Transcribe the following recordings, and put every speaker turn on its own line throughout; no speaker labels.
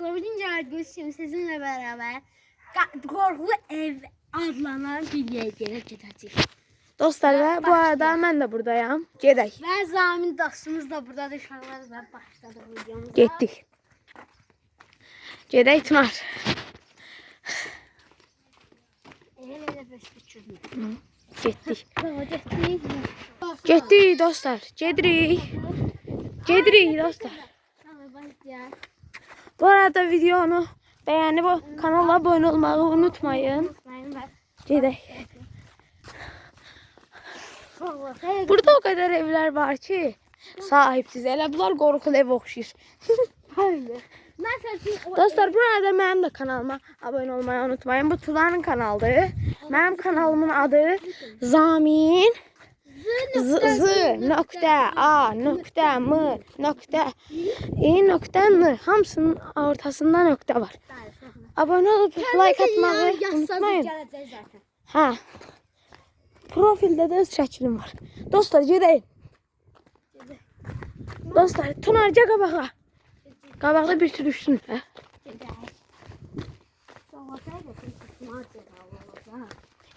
Bugün Görüşüm sizinle beraber Korkulu Ev adlanan bir yerine gideceğiz.
Dostlar ve bu arada mən də buradayam. Gedək.
Ve Zamin dostumuz da burada uşaqlar ve başladı videomuza.
Getdik. Gedək Tunar.
Elə bəs biçirdim.
Getdik.
Getdik.
Getdik dostlar. Gedirik. Gedirik dostlar.
Tamam başlayalım.
Bu arada videonu beğenip kanala abone olmayı unutmayın. Gedək. Burada o kadar evler var ki sahipsiz. Elə bunlar qorxulu ev oxşayır.
Öyle.
Dostlar burada mənim də kanalıma abone olmayı unutmayın. Bu Tulanın kanalıdır. Mənim kanalımın adı Zamin Z.A.M.I.N. Hamısının ortasında nokta var. Abone olup like atmayı unutmayın. Ha. Profilde de öz şəklim var. Dostlar gedək. Dostlar Tunarca qabağa. Qabaqda bir sürü düşsün. Hə?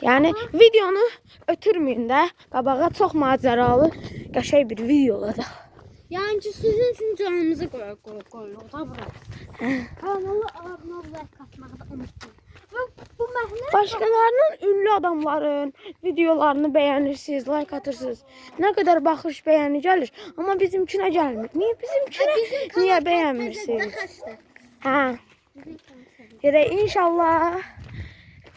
Yani videonu ötürməyin də. Qabağa çox macəralı, qəşəng bir video olacaq.
Yani sizin için canımızı koyuyoruz da buraya. Kanalı abone olmayı katmayı da unutmayın. Bu məhlə
Başkalarının ünlü adamların videolarını beğenirsiniz, like atırsınız. Ne kadar baxış beğeni gelir. Ama bizimkine gelmir. Niye bizimkine? Niye beğenmirsiniz? Ha. Ya inşallah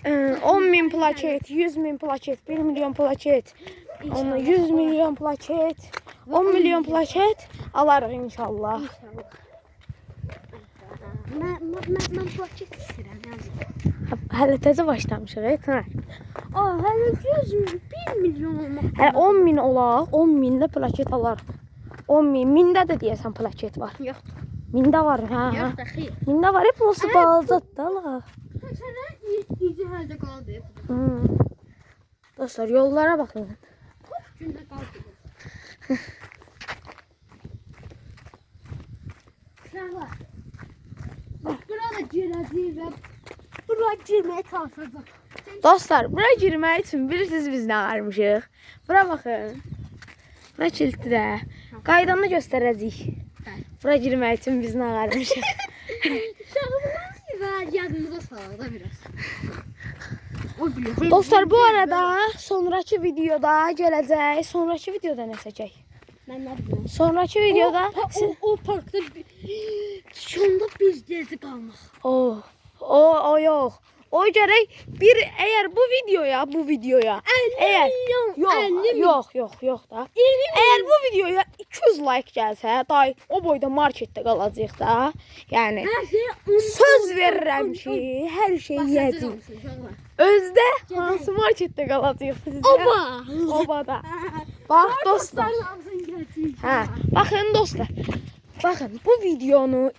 10.000 plaket, 100.000 plaket, 1 milyon plaket, 100 milyon plaket, 10 milyon plaket alarıq inşallah.
Ben plaket istedim.
Hələ təzə başlamışıq, Tunar.
Hələ 1 milyon olmaq.
Hələ 10.000 olaq, 10.000-də plaket alarıq. 10.000, 1000-də də deyəsən plaket var.
Yox.
1000-də var, hə.
Yox da xeyr.
1000-də var, hep olsa balacadır da la.
Sənə izi həldə qaldı.
Dostlar yollara bakın.
Gündə qaldı. Sağlar. Burada girəcəyik və bura girməyə çalışacaq.
Dostlar bura girmək üçün bilirsiniz biz nə varmışıq. Bura baxın. Bura kilitdə. Qaydanı göstərəcəyik. Bura girmək üçün biz nə varmışıq.
Şahımdan yadımıza salaq da biraz. O bilir.
Dostlar bu arada sonraki videoda gələcək. Sonraki videoda nə seçək?
Mən nə bilmirəm.
Sonraki videoda
O parkda sonda bir gezi qalmaq.
O yox. O gərək bir eğer bu videoya
50
yox da. Eğer bu videoya 200 like gəlsə, day o boyda marketdə qalacağıq da. Yəni söz verirəm ki, hər şey yeyəcəyik. Özdə hansı marketdə qalacağıq sizə? Obada. Bax dostlar. Hə, baxın dostlar. Baxın bu videonu